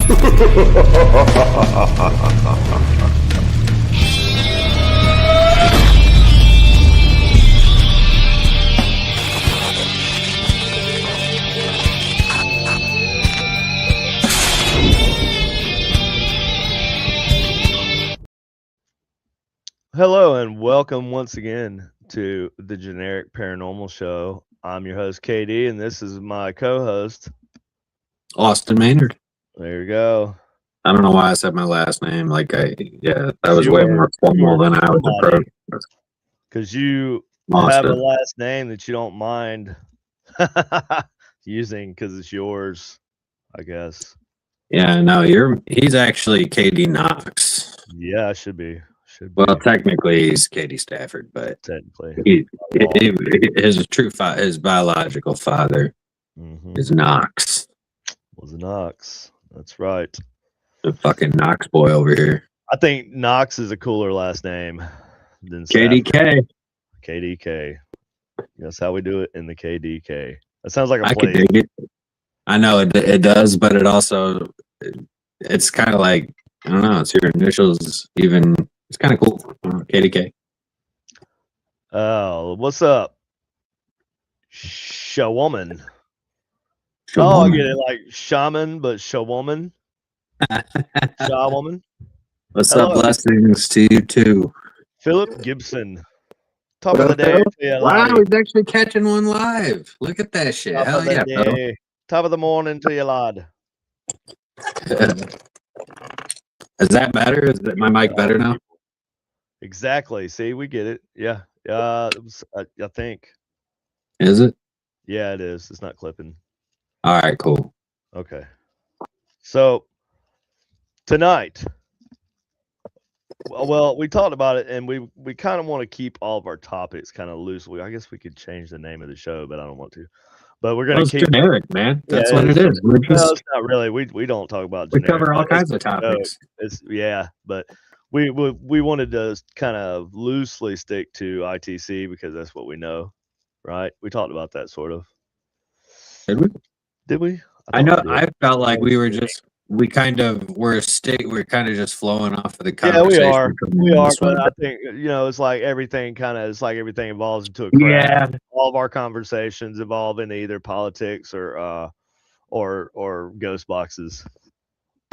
Hello and welcome once again to the Generic Paranormal Show. I'm your host KD, and this is my co-host Austin Maynard. There you go. I don't know why I said my last name. That was You way are- more formal than I was somebody. approached. Because you Austin. have a last name that you don't mind using because it's yours, I guess. Yeah, no, he's actually KD Knox. Yeah, it should be. Well, technically he's KD Stafford, but technically, his biological father is Knox. Was a Knox. That's right. The fucking Knox boy over here. I think Knox is a cooler last name than KDK. Stafford. KDK. That's how we do it in the KDK. That sounds like a place. Could dig it. I know it does, but it also it's kind of like, I don't know, it's your initials. Even it's kind of cool. KDK. Oh, what's up, Shawoman? Oh, I get it, like shaman, but shawoman. Shawoman. What's Hello. up? Blessings to you too. Philip Gibson. Top of the day. Wow, he's actually catching one live. Look at that shit. Top Hell of the yeah, day. Top of the morning to you, lad. Is that better? Is that my mic better now? Exactly. See, we get it. Yeah. I think. Is it? Yeah, it is. It's not clipping. All right, cool. Okay. So tonight, well, we talked about it, and we kind of want to keep all of our topics kind of loose. I guess we could change the name of the show, but I don't want to. But we're going to keep generic, man. That's what it is. No, it's not really. We don't talk about generic. We cover all kinds of topics. But we wanted to kind of loosely stick to ITC because that's what we know, right? We talked about that sort of. Did we? Did we? I know. I felt like we're kind of just flowing off of the conversation. Yeah, we are. But I think it's like everything evolves into a craft. Yeah. All of our conversations evolve into either politics or ghost boxes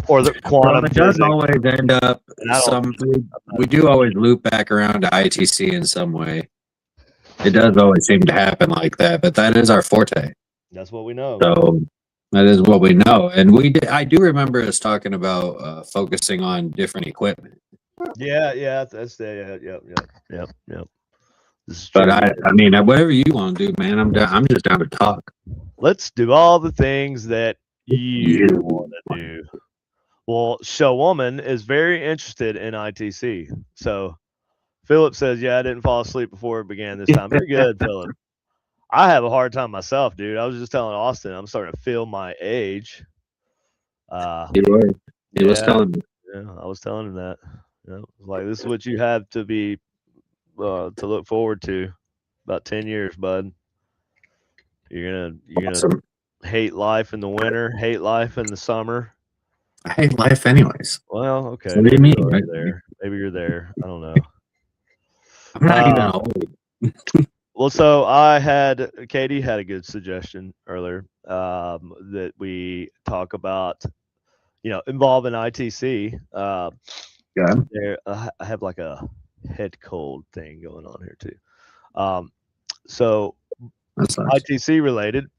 or the quantum. It does always end up we do always loop back around to ITC in some way. It does always seem to happen like that, but that is our forte. That's what we know. So that is what we know, and I do remember us talking about focusing on different equipment. Yeah. That's yep. But I mean, whatever you want to do, man. I'm just down to talk. Let's do all the things that you want to do. Well, Showwoman is very interested in ITC. So Philip says, "Yeah, I didn't fall asleep before it began this time." Very good, Philip. I have a hard time myself, dude. I was just telling Austin, I'm starting to feel my age. He was telling me. Yeah, I was telling him that. Like, this is what you have to be to look forward to. About 10 years, bud. You're gonna hate life in the winter, hate life in the summer. I hate life anyways. Well, okay. What do you mean? Maybe you're there. I don't know. I'm not even old. Well, so Katie had a good suggestion earlier that we talk about, involving ITC. Yeah. I have like a head cold thing going on here too. So ITC related.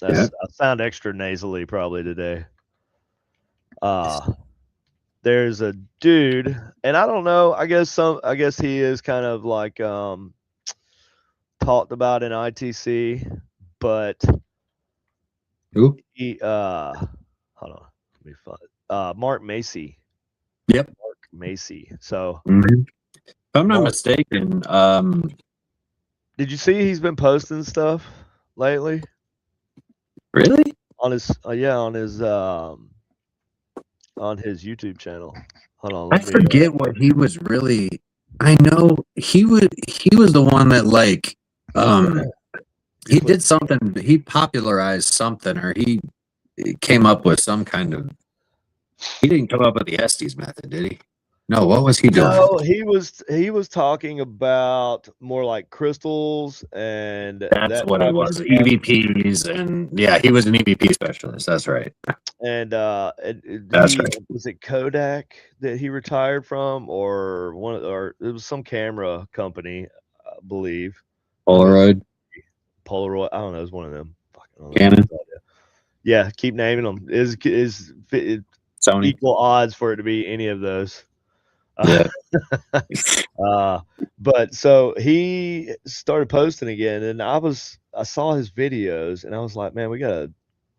I sound extra nasally probably today. There's a dude, and I don't know. I guess he is kind of like talked about in ITC, but who? He hold on, let me find Mark Macy. Yep, Mark Macy. So if I'm not mistaken, did you see he's been posting stuff lately? Really? On his on his YouTube channel. Hold on. I forget what he was really. I know he was the one that he did something. He popularized something, or he came up with some kind of He didn't come up with the Estes method, did he? No, what was he doing? No, he was talking about more like crystals and That's that what it type of was. stuff. EVPs, and yeah, he was an EVP specialist. That's right. And That's he right. was it Kodak that he retired from, or or it was some camera company, I believe. Polaroid, Polaroid. I don't know. It was one of them. Canon, Yeah, keep naming them. Is Sony. equal odds for it to be any of those. Yeah. But so he started posting again, and I saw his videos, and I was like, man, we gotta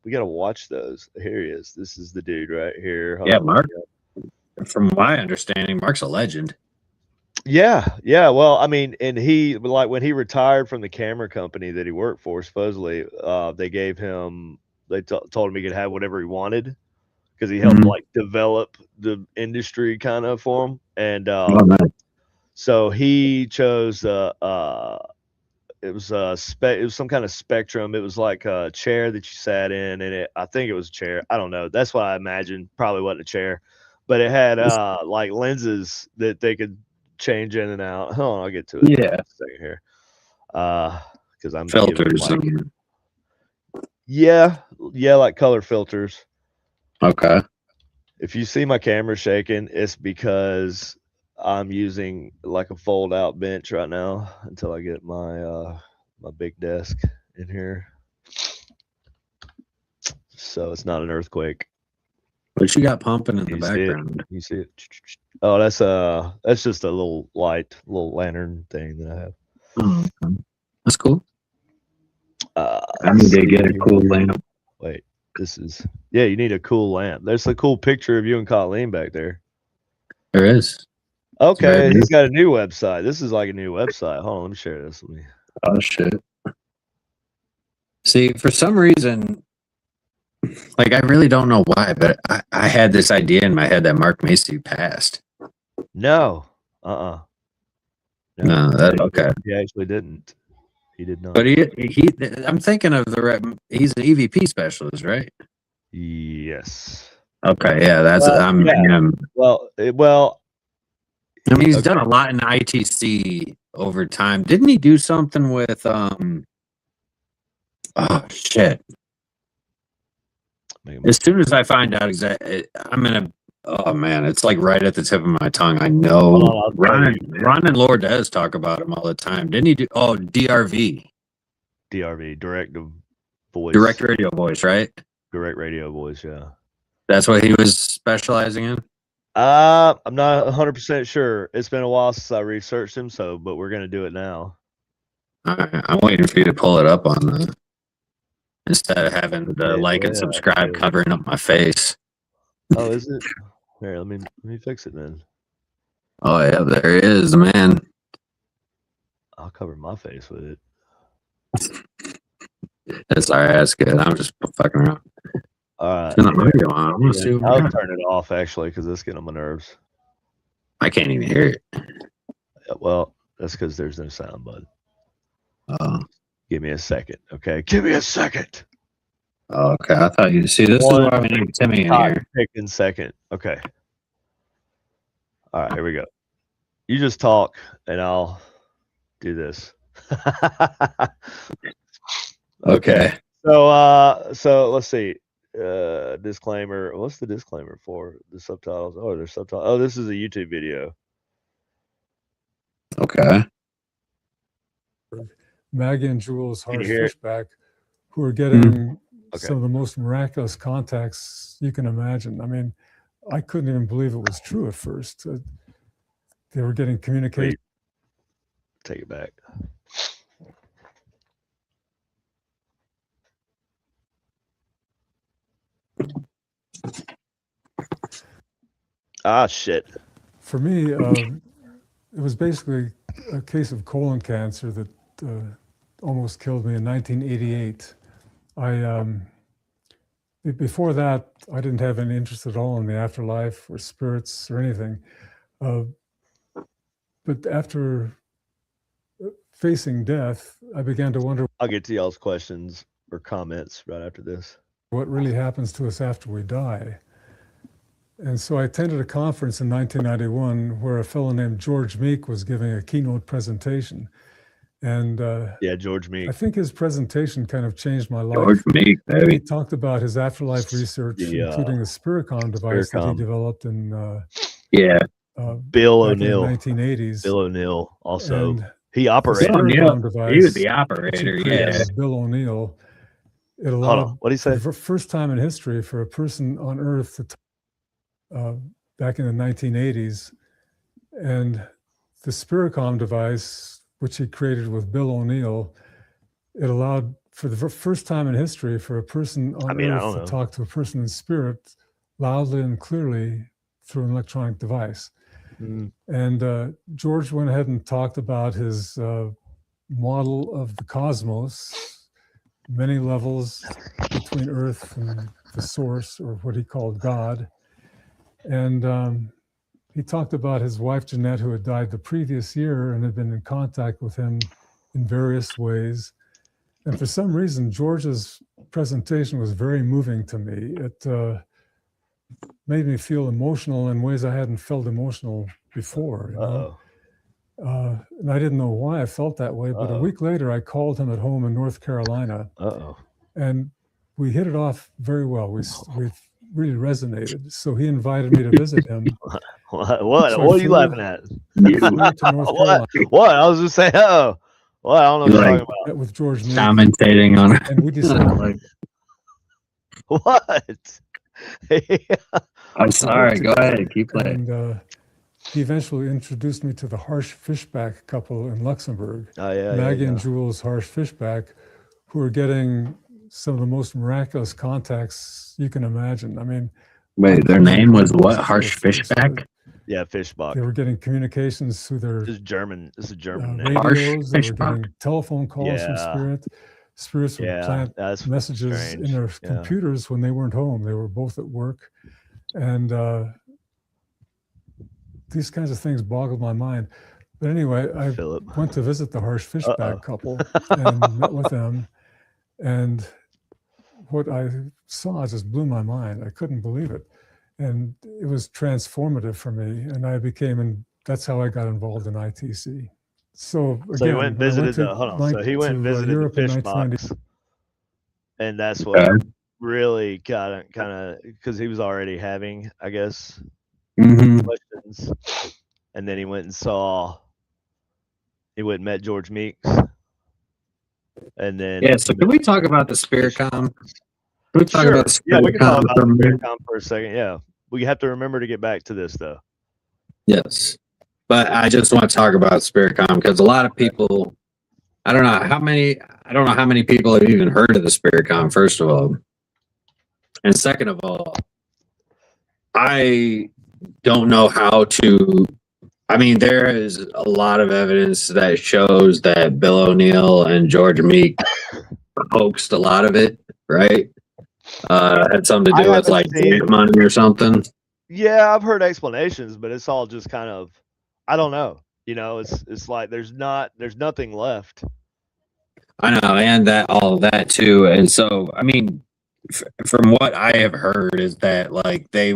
watch those. Here he is. This is the dude right here. Hold Yeah, on. Mark. From my understanding, Mark's a legend. Yeah, yeah. Well, I mean, and he like when he retired from the camera company that he worked for, supposedly, they gave him told him he could have whatever he wanted because he helped like develop the industry kind of for him, and so he chose it was it was some kind of spectrum. It was like a chair that you sat in, and I think it was a chair. I don't know. That's what I imagined. Probably wasn't a chair, but it had like lenses that they could change in and out. Hold on, I'll get to it. Yeah. In a second here. Because I'm Filters. Yeah, like color filters. Okay. If you see my camera shaking, it's because I'm using like a fold out bench right now until I get my my big desk in here. So it's not an earthquake. What you got pumping in the background? You see it? Oh, that's just a little little lantern thing that I have. Oh, okay. That's cool. I need to get a cool lamp. Wait, you need a cool lamp. There's a cool picture of you and Colleen back there. There is. Okay, he's got a new website. This is like a new website. Hold on, let me share this with me. Oh shit. See, for some reason, like I really don't know why, but I had this idea in my head that Mark Macy passed. No. No, that's okay. He actually didn't. He did not. But I'm thinking of he's an EVP specialist, right? Yes. Okay, yeah, that's him. Well, I mean, he's done a lot in ITC over time. Didn't he do something with oh shit. As soon as I find out exactly, I'm gonna. Oh man, it's like right at the tip of my tongue. I know. Ron and Lourdes talk about him all the time. Didn't he do? Oh, DRV. DRV, direct voice. Direct radio voice, right? Direct radio voice, yeah. That's what he was specializing in. I'm not 100% sure. It's been a while since I researched him, but we're gonna do it now. All right, I'm waiting for you to pull it up on the. Instead of having the like and subscribe covering up my face. Oh, is it? Here, let me fix it then. Oh yeah, there it is, man. I'll cover my face with it. That's all right. That's good. I'm just fucking around. All right. I'll turn it off actually because it's getting on my nerves. I can't even hear it. Well, that's because there's no sound, bud. Oh. Give me a second, okay? Give me a second. Oh, okay, I thought you see this is why we need Timmy in here. Second, second. Okay. All right, here we go. You just talk, and I'll do this. Okay. So let's see. Disclaimer. What's the disclaimer for the subtitles? Oh, there's subtitles. Oh, this is a YouTube video. Okay. Maggie and Jules Harsh Fishback, who are getting some of the most miraculous contacts you can imagine. I mean, I couldn't even believe it was true at first. They were getting communication. Take it back. Ah, shit. For me, it was basically a case of colon cancer that almost killed me in 1988. Before that, I didn't have any interest at all in the afterlife or spirits or anything. But after facing death, I began to wonder. I'll get to y'all's questions or comments right after this. What really happens to us after we die? And so I attended a conference in 1991 where a fellow named George Meek was giving a keynote presentation. And George Meek. I think his presentation kind of changed my life. George Meek, baby. He talked about his afterlife research, including the Spiricom device that he developed in Bill back O'Neill. In the 1980s. Bill O'Neill also. And he operated. He was the operator. Yeah. Bill O'Neill. It allowed, hold on. What did he say? For the first time in history, for a person on Earth to back in the 1980s, and the Spiricom device, which he created with Bill O'Neill, it allowed for the first time in history for a person on Earth to talk to a person in spirit loudly and clearly through an electronic device. And George went ahead and talked about his model of the cosmos, many levels between Earth and the source, or what he called God. And he talked about his wife, Jeanette, who had died the previous year and had been in contact with him in various ways. And for some reason, George's presentation was very moving to me. It made me feel emotional in ways I hadn't felt emotional before. You know? And I didn't know why I felt that way, but a week later, I called him at home in North Carolina. And we hit it off very well. We really resonated. So he invited me to visit him. What are you laughing at? What? I was just saying, well, I don't know what you're talking about. With George Meek. Commentating on it. And we decided. What? I'm sorry. Go ahead. Keep playing. And he eventually introduced me to the Harsh Fishback couple in Luxembourg. Maggie and Jules Harsh Fishback, who are getting some of the most miraculous contacts you can imagine. I mean, wait, their name was what? Harsh Fishback? Yeah, Fishbach. They were getting communications through their. This is German. This is a German name. Radios. They were getting telephone calls from spirits would plant messages strange. In their computers when they weren't home. They were both at work, and these kinds of things boggled my mind. But anyway, I went to visit the Harsh Fishback couple and met with them, and what I saw just blew my mind. I couldn't believe it. And it was transformative for me. And I became, and that's how I got involved in ITC. So again, he went and visited the fish box. And that's what really got kind of, because he was already having, I guess, questions. And then he went and met George Meeks. And then so can we talk about the Spiricom? Can we talk about the we can talk about the Spiricom for a second. Yeah, we have to remember to get back to this though. Yes, but I just want to talk about Spiricom because a lot of people, I don't know how many people have even heard of the Spiricom. First of all, and second of all, I don't know how to. I mean, there is a lot of evidence that shows that Bill O'Neill and George Meek hoaxed a lot of it, right? Had something to do with like money or something. Yeah, I've heard explanations, but it's all just kind of, I don't know. You know, it's like there's nothing left. I know, and all of that too. And so, I mean, from what I have heard is that like they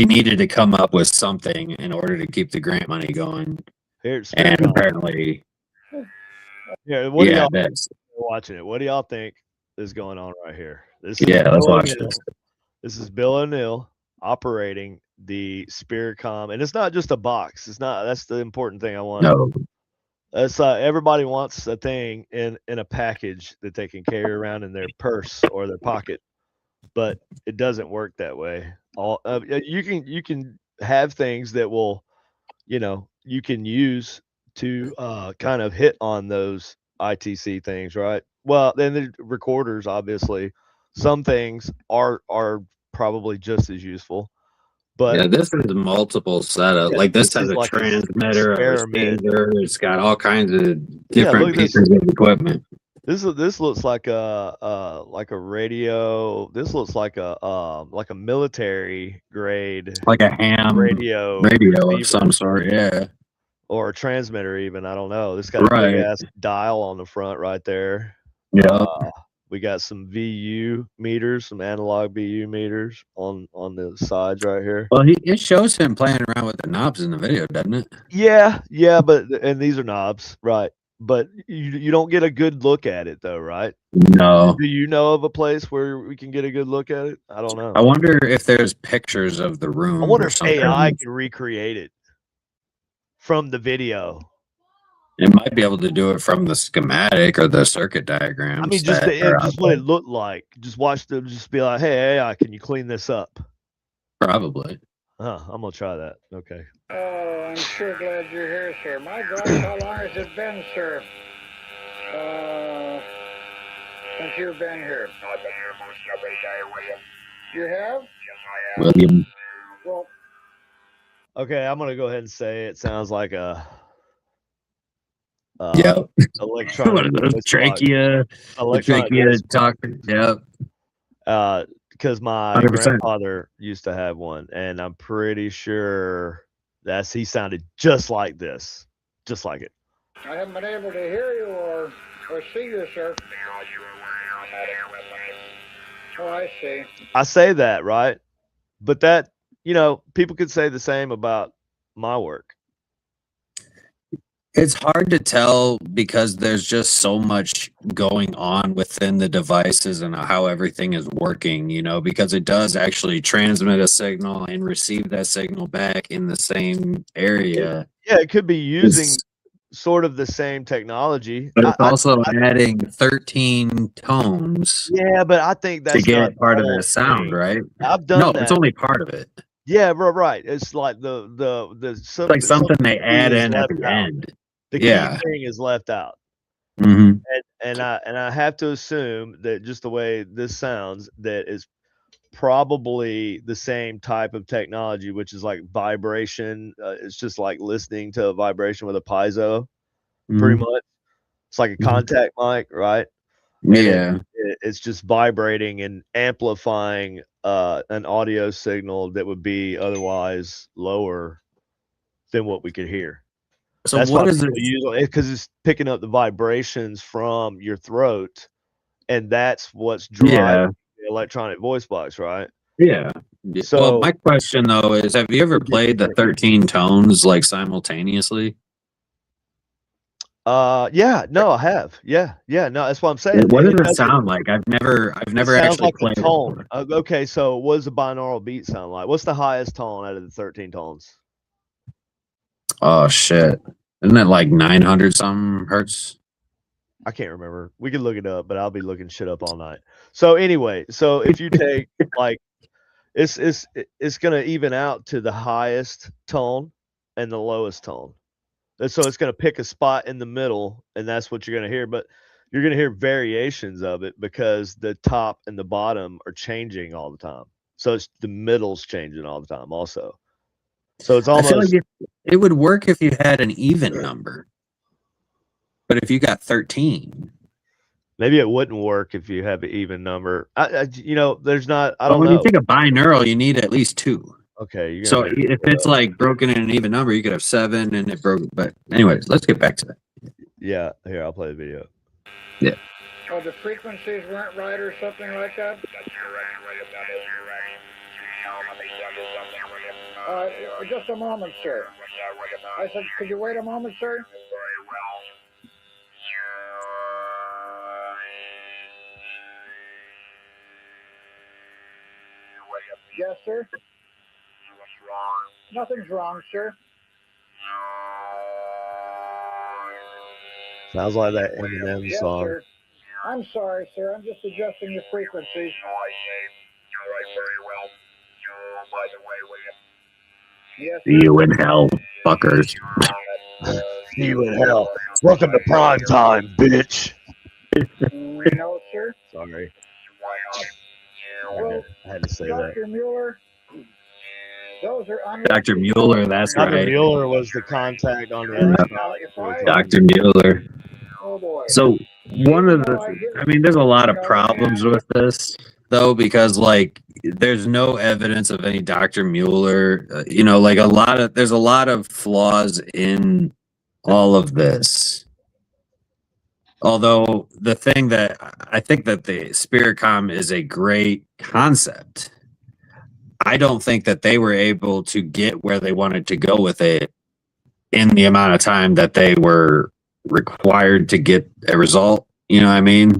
needed to come up with something in order to keep the grant money going. And apparently, what do y'all watching it? What do y'all think is going on right here? Let's watch this. This is Bill O'Neill operating the Spiricom, and it's not just a box. It's not. That's the important thing I want. No. That's everybody wants a thing in a package that they can carry around in their purse or their pocket, but it doesn't work that way. You can have things that will, you can use to kind of hit on those ITC things, right? Well, then the recorders, obviously, some things are probably just as useful. But this is multiple setup. Like this has a like transmitter, a receiver. It's got all kinds of different pieces of equipment. This looks like a radio. This looks like a military grade, like a ham radio of some sort, or a transmitter even. I don't know. This got a big ass dial on the front right there. Yeah, We got some VU meters, some analog VU meters on the sides right here. Well, it shows him playing around with the knobs in the video, doesn't it? Yeah, but and these are knobs, right? But you don't get a good look at it though, right? No. Do you know of a place where we can get a good look at it? I don't know. I wonder if there's pictures of the room. I wonder or if something. AI can recreate it from the video. It might be able to do it from the schematic or the circuit diagrams. I mean, just what it looked like. Just watch them. Just be like, "Hey AI, can you clean this up?" Probably. I'm gonna try that. Okay. Oh, I'm sure glad you're here, sir. My God, how long has it been, sir? Since you've been here. I've been here most every day, William. You have? Yes, I have. William. Well. Okay, I'm gonna go ahead and say it sounds like a. Yep. Electronic. One of those trachea talker. Yep. Because my 100%. grandfather used to have one, and I'm pretty sure he sounded just like this, just like it. I haven't been able to hear you or see you, sir. Oh, I see. I say that, right? But that, people could say the same about my work. It's hard to tell because there's just so much going on within the devices and how everything is working, because it does actually transmit a signal and receive that signal back in the same area. Yeah, it could be using sort of the same technology. But it's also adding 13 tones. Yeah, but I think that's to get part of the sound, right? I've done that. It's only part of it. Yeah, right. It's like it's like something they add in at the end. The key thing is left out. Mm-hmm. And I have to assume that just the way this sounds, that is probably the same type of technology, which is like vibration. It's just like listening to a vibration with a piezo, pretty much. It's like a contact mic, right? Yeah. It's just vibrating and amplifying an audio signal that would be otherwise lower than what we could hear. So that's what why is it? Because it's picking up the vibrations from your throat, and that's what's driving the electronic voice box, right? Yeah. So my question though is, have you ever played the 13 tones like simultaneously? Yeah, no, I have. Yeah, no, that's what I'm saying. What does it sound like? I've never actually like played a tone. Okay, so what does a binaural beat sound like? What's the highest tone out of the 13 tones? Oh shit. Isn't that like 900 something hertz? I can't remember. We can look it up, but I'll be looking shit up all night. So anyway, so if you take like it's gonna even out to the highest tone and the lowest tone. And so it's gonna pick a spot in the middle, and that's what you're gonna hear. But you're gonna hear variations of it because the top and the bottom are changing all the time. So it's the middle's changing all the time also. So it's almost. I feel like it would work if you had an even number, but if you got 13, maybe it wouldn't work if you have an even number. There's not. I don't when know. you think of binaural, you need at least 2. Okay. So if it's like broken in an even number, you could have 7 and it broke. But anyways, let's get back to that. Yeah. Here, I'll play the video. Yeah. Oh, the frequencies weren't right or something like that? Just a moment, sir. I said, could you wait a moment, sir? Yes, sir. Nothing's wrong, sir. Sounds like that Eminem song. Sir. I'm sorry, sir. I'm just adjusting the frequencies. No, I see. You're right very well. By the way, William. Yes, see you in hell, fuckers. See you in hell. Welcome to prime time, bitch. No, sir. Sorry. Well, I had to say Dr. Mueller, those are Dr. Mueller, that's Dr. right. Mueller was the contact on the other side. Dr. Mueller. Oh boy. So there's a lot of problems with this though, because like there's no evidence of any Dr. Mueller. There's a lot of flaws in all of this. Although the thing that I think that the spirit com is a great concept. I don't think that they were able to get where they wanted to go with it in the amount of time that they were required to get a result. You know what I mean?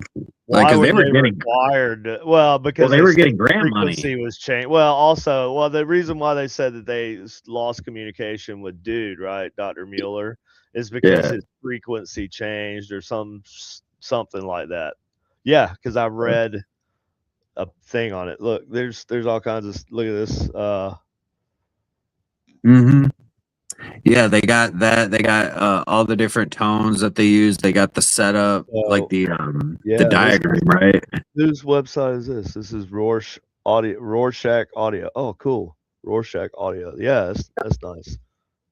Like, Why because were they were they getting required? Well, because they they were said getting the grant frequency money. was changed. Well, also, the reason why they said that they lost communication with Dude, right, Dr. Mueller, is because Yeah. his frequency changed or something like that. Yeah, because I read a thing on it. Look, there's all kinds of look at this. Mm-hmm. Yeah, they got that. They got all the different tones that they use. They got the setup, like the Yeah, diagram, right? whose website is this? This is Rorschach Audio. Oh, cool. Rorschach Audio. Yeah, that's nice.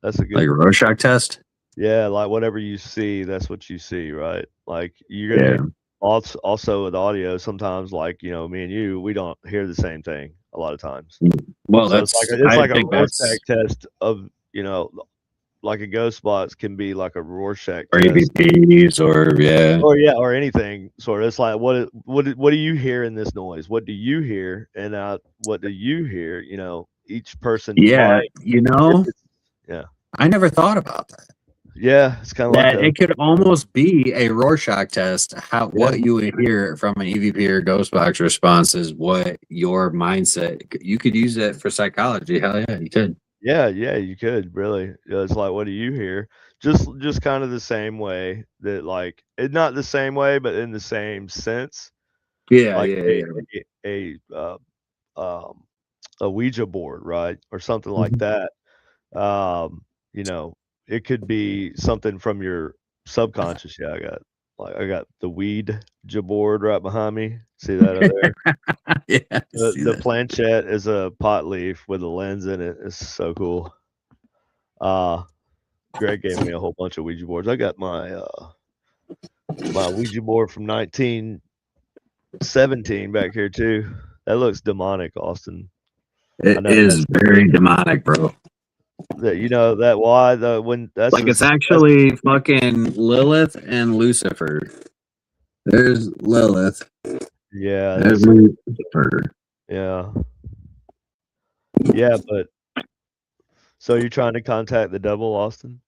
That's a good Like a Rorschach test. Yeah, like whatever you see, that's what you see, right? Like you're Yeah. gonna also with audio, sometimes like me and you, we don't hear the same thing a lot of times. Well, So it's I like a think that's Rorschach test of like a ghost box can be like a Rorschach or test. EVPs or yeah. Or anything sort of. It's like what do you hear in this noise? What do you hear? And what do you hear? Each person Yeah, might. Yeah. I never thought about that. Yeah, it's kind of like That it could almost be a Rorschach test. What you would hear from an EVP or ghost box response is what your mindset. You could use that for psychology. Hell yeah, you could. Yeah, you could really. It's like, what do you hear? Just kind of the same way that like not the same way, but in the same sense, Yeah, like yeah, um, a Ouija board, right, or something like Mhm. that. Um, it could be something from your subconscious. Yeah, I got the Ouija board right behind me. See that over there? Yeah, I see The that. planchette is a pot leaf with a lens in it. It's so cool. Uh Greg gave me a whole bunch of Ouija boards. I got my Ouija board from 1917 back here too. That looks demonic, Austin. I It know is very demonic, bro. that why the when that's Like it's actually fucking Lilith and Lucifer. There's Lilith. yeah, There's that's Lucifer. yeah. Yeah, but so you're trying to contact the devil, Austin?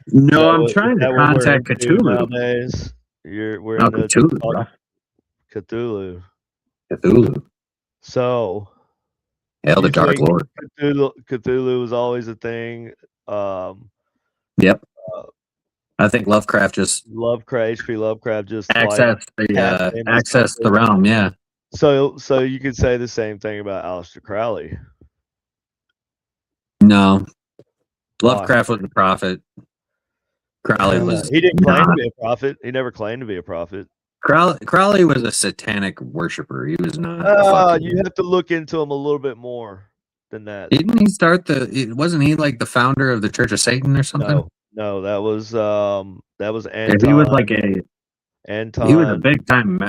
No, I'm Is trying to that what we're contact into Cthulhu. nowadays? We're No, in the Cthulhu, bro. Cthulhu. Cthulhu. So Hell, the you Dark think Lord. Cthulhu was always a thing? Yep. Uh, I think Lovecraft just H.P. Lovecraft just like access tapped into the something. realm. Yeah. So you could say the same thing about Aleister Crowley. No, Why? Lovecraft was a prophet. Crowley was. He didn't claim to be a prophet. He never claimed to be a prophet. Crowley was a satanic worshiper. He was not. You have to look into him a little bit more than that. Didn't he start wasn't he like the founder of the Church of Satan or something? No, that was Anton. He was like Anton. He was a big time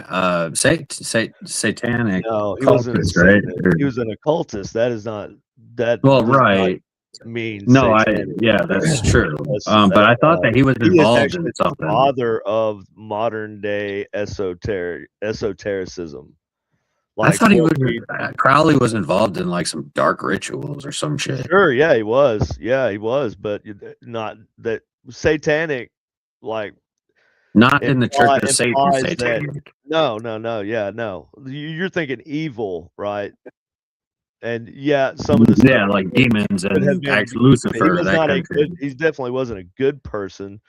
satanic. No, he wasn't a cultist, right? He was an occultist. That is not that. Well, does not right. mean No, satanic. that's true. But I thought that he was He is involved in actually the something. father of modern day esotericism. I thought Crowley was involved in like some dark rituals or some shit. Sure, yeah, he was. Yeah, he was, but not that satanic, like not in the Church of Satan. Satanic. No, yeah, no. You're thinking evil, right? And yeah, some of the stuff like demons and Lucifer. He was not a good. He definitely wasn't a good person,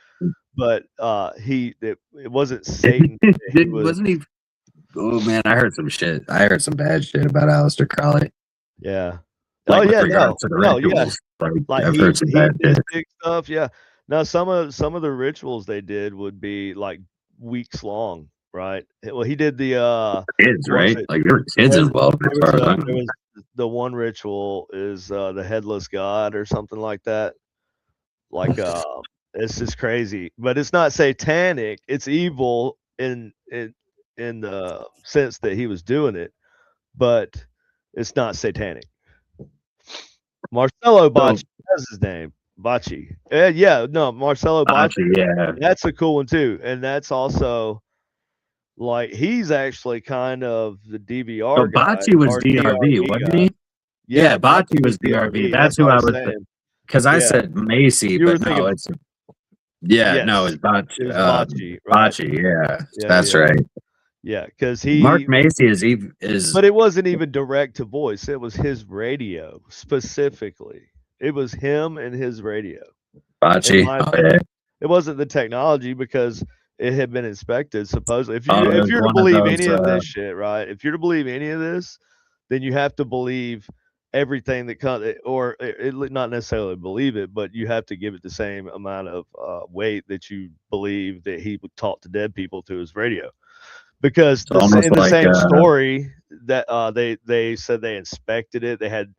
but it wasn't Satan. Wasn't he? Oh man, I heard some shit. I heard some bad shit about Aleister Crowley. Yeah. Like with regards to the rituals. Like I've heard some bad shit. Stuff. Yeah. Now some of the rituals they did would be like weeks long, right? Well, he did the kids, right? Like there were kids involved. The one ritual is the headless god or something like that. Like it's just crazy, but it's not satanic. It's evil in the sense that he was doing it, but it's not satanic. Marcello Bocci, that's his name. Bocce. No, Marcelo Bocce. Yeah. That's a cool one too, and that's also like he's actually kind of the DVR So guy Bocce was or DRV, wasn't guy. he? Yeah, Bocce Bocce was DRV. That's who what I was was. saying. Because I Yeah. said Macy, You were but no, thinking- it's yeah, no, Yes. it's Bocce. It was Bocce, right? Bocce, yeah, Yeah, that's yeah. right. Yeah, because Mark Macy is, but it wasn't even direct to voice. It was his radio specifically. It was him and his radio. Bocce. In my opinion, it wasn't the technology because it had been inspected supposedly. If you're to believe any of this shit, right? If you're to believe any of this, then you have to believe everything that comes, or not necessarily believe it, but you have to give it the same amount of weight that you believe that he would talk to dead people through his radio. Because in the same story that they said they inspected it, they had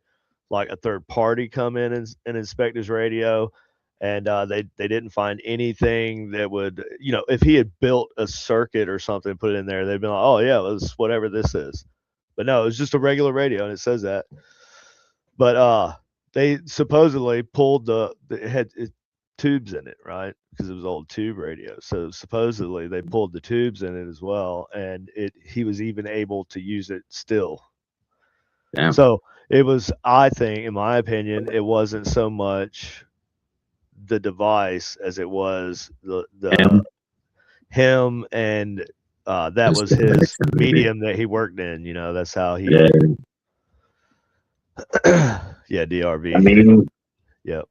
like a third party come in and inspect his radio, and they didn't find anything that would, if he had built a circuit or something and put it in there, they'd be like, oh yeah, it's whatever this is. But no, it was just a regular radio, and it says that. But they supposedly pulled it had tubes in it, right? Because it was old tube radio. So supposedly they pulled the tubes in it as well, and he was even able to use it still. Yeah. So it was, I think, in my opinion, it wasn't so much the device as it was him and that was his medium that he worked in. That's how he. Yeah, DRV. I mean, yep.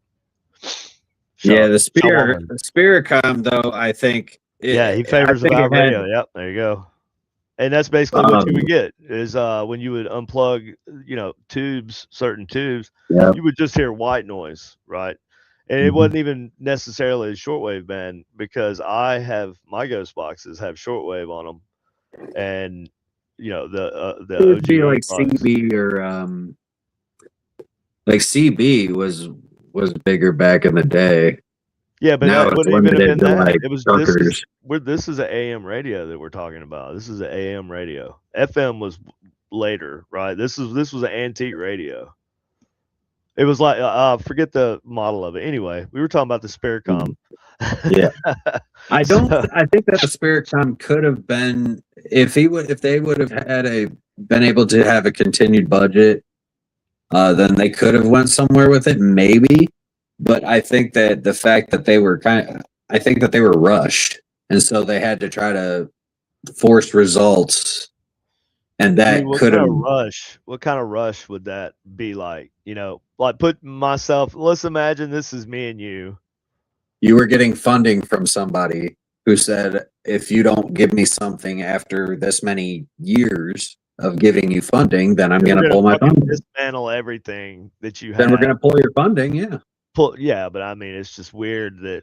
Yeah, the Spiritcom though, I think. He favors about radio. Yep, there you go. And that's basically what you would get is when you would unplug, certain tubes, you would just hear white noise, right? And it wasn't even necessarily a shortwave band, because I have my ghost boxes have shortwave on them, and the it would be OG like box. CB or like CB was bigger back in the day. Yeah, but now it wouldn't even have been that. Like it was this is an AM radio that we're talking about. This is an AM radio. FM was later, right? This was an antique radio. It was like forget the model of it. Anyway, we were talking about the Spiritcom. Yeah, I think that the Spiritcom could have been if they would have been able to have a continued budget, then they could have went somewhere with it, maybe. But I think that the fact that they were rushed, and so they had to try to force results, and that could have rush. What kind of rush would that be like? Like put myself. Let's imagine this is me and you. You were getting funding from somebody who said, if you don't give me something after this many years of giving you funding, then I'm going to pull my funding. Dismantle everything that you have. Then we're going to pull your funding, yeah. But I mean, it's just weird that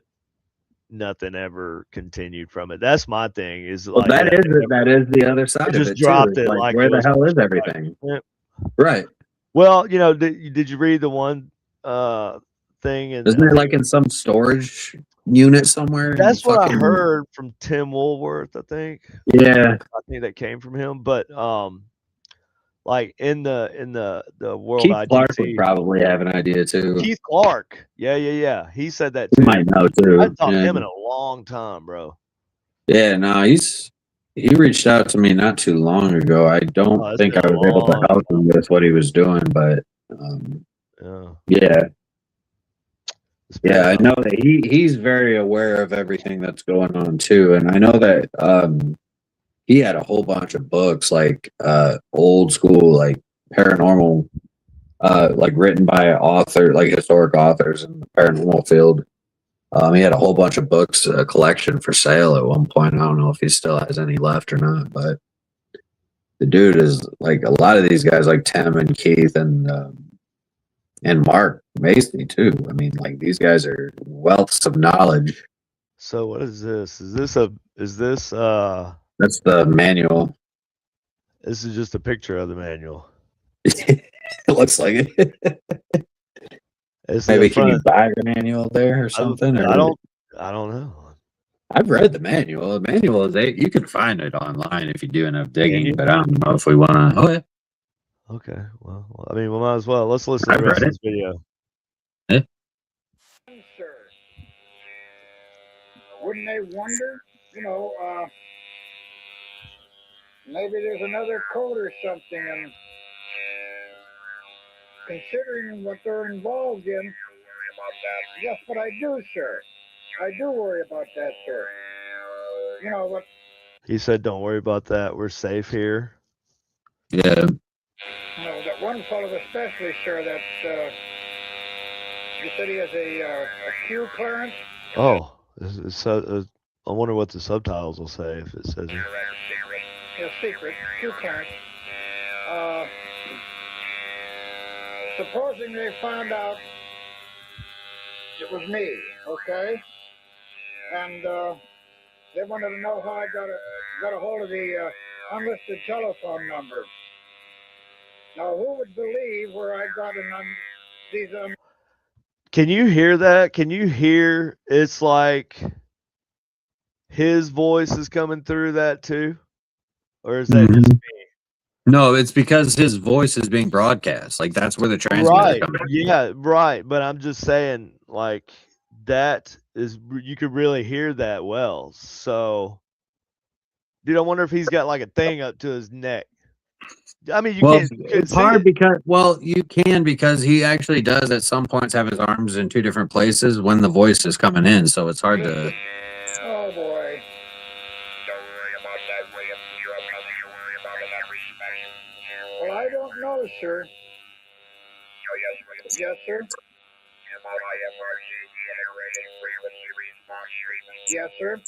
nothing ever continued from it. That's my thing. That is the other side of it. Just dropped it. Like where the hell is everything? Right. Well, did you read the one thing? Isn't it like in some storage unit somewhere? That's what I heard from Tim Woolworth, I think. Yeah, I think that came from him. But like in the world, Keith ITC, Clark would probably have an idea too. Keith Clark, yeah. He said that too. You might know too. I haven't talked to him in a long time, bro. Yeah, no, he reached out to me not too long ago. I don't think I was able to help him with what he was doing, but yeah, I know that he's very aware of everything that's going on too, and I know that he had a whole bunch of books, like old school, like paranormal, like written by author, like historic authors in the paranormal field. He had a whole bunch of books, a collection for sale at one point. I don't know if he still has any left or not, but the dude is like a lot of these guys, like Tim and Keith and Mark Macy too. I mean, like these guys are wealths of knowledge. So what is this? Is this That's the manual. This is just a picture of the manual. It looks like it. Maybe can you buy the manual there or something? I don't know. I've read the manual. The manual is you can find it online if you do enough digging, but I don't know if we want to. Oh, yeah. Okay. Well, I mean, we might as well. Let's listen to the rest of this video. wouldn't they wonder, maybe there's another code or something, and considering what they're involved in, yes, but I do, sir. I do worry about that, sir. What? He said, "Don't worry about that. We're safe here." Yeah. That one fellow especially, sir, that you said he has a Q clearance? Oh, I wonder what the subtitles will say if it says it. Yeah, secret, Q clearance. Supposing they found out it was me, okay? And they wanted to know how I got a hold of the unlisted telephone number. Now, who would believe where I got these? Can you hear that? Can you hear? It's like his voice is coming through that too, or is that just me? No, it's because his voice is being broadcast. Like that's where the transmitter comes from. Yeah, right. But I'm just saying, like that is you could really hear that well. So, dude, I wonder if he's got like a thing up to his neck. I mean, it's hard because you can because he actually does at some points have his arms in two different places when the voice is coming in, so it's hard to. Oh boy. Well, I don't know, sir. Yes, sir. Yes, sir.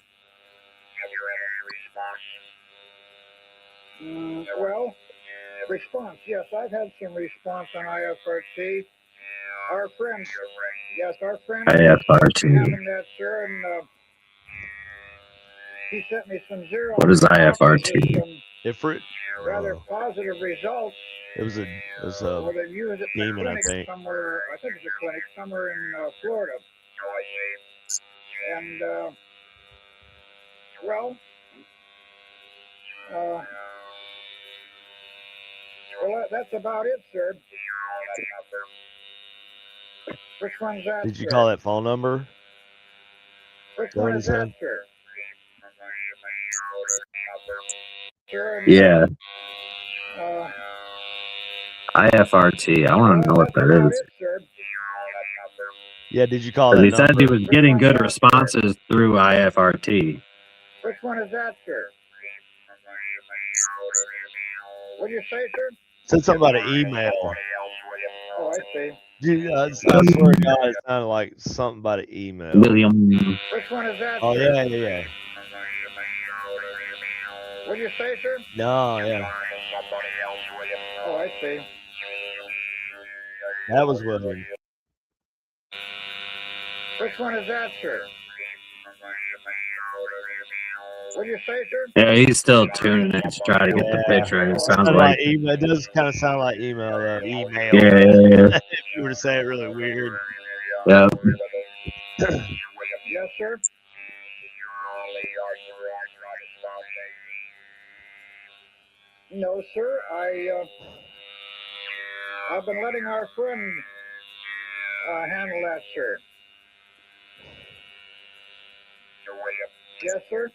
Well, response. Yes, I've had some response on IFRT. Our friend. Yes, our friend. IFRT. Having that, sir, and he sent me some zero. What is IFRT? Rather positive results. It was a where they've used it in a clinic somewhere. I think it's a clinic somewhere in Florida. And well, that's about it, sir. Which one's that? Did you call that phone number? Which one is that, sir? Yeah. IFRT. I want to know what that is. Yeah, did you call that? He said he was getting good responses through IFRT. Which one is that, sir? What did you say, sir? Said something about an email. Oh, I see. Dude, I swear to God, it sounded like something about an email. William. Which one is that? Oh, sir? yeah. What did you say, sir? No, yeah. Oh, I see. That was William. Which one is that, sir? What did you say, sir? Yeah, he's still tuning in to try to get the picture. It sounds like email. It does kind of sound like email, though. Email. Yeah. If you were to say it really weird. Yeah. Yes, sir. No, sir. I've been letting our friend handle that, sir. Yes, sir.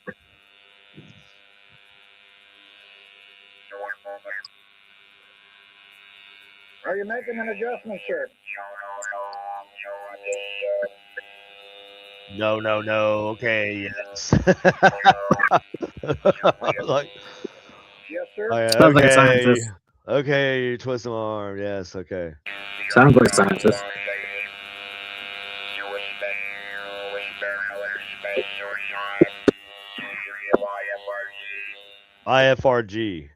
Are you making an adjustment, sir? No. Okay, yes. Like, yes, sir. Sounds like a scientist. Okay, you twist my arm. Yes, okay. Sounds like a scientist. IFRG.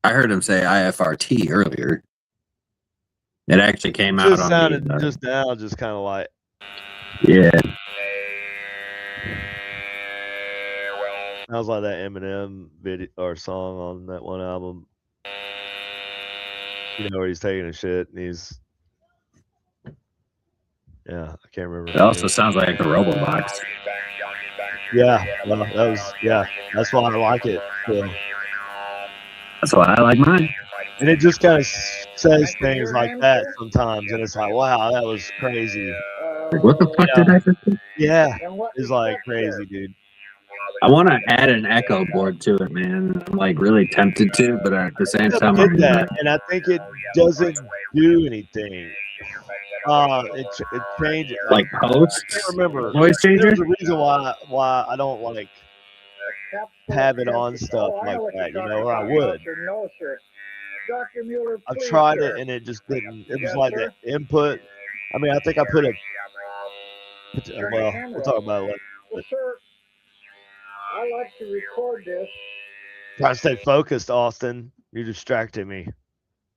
I heard him say IFRT earlier. It actually came out on sounded just now, just kind of like. Yeah. Sounds like that Eminem video or song on that one album. You know, where he's taking a shit and he's. Yeah, I can't remember. It also sounds like a Robobox. Yeah, well, that's why I like it. Yeah. That's why I like mine. And it just kind of says things like that sometimes, and it's like, wow, that was crazy. Like, what the fuck did I just do? Yeah, In what it's like respect, crazy, sir? dude. I want to add an echo board to it, man. I'm like really tempted to, but at the same I time, did I'm that, and I think it doesn't do anything. It changes. like I post can't remember. voice changer. There's a reason why I don't like have it on stuff Oh, I like know what that, you're you talking know, or I about. would. No, sir. No, sir. Dr. Mueller, I've please, tried sir. it and it just didn't. It was Yes, like sir. the input. I mean, I think I put a. Turn Well, the camera we'll talk off. about it later. Well, sir, I like to record this. Try to stay focused, Austin. You're distracting me.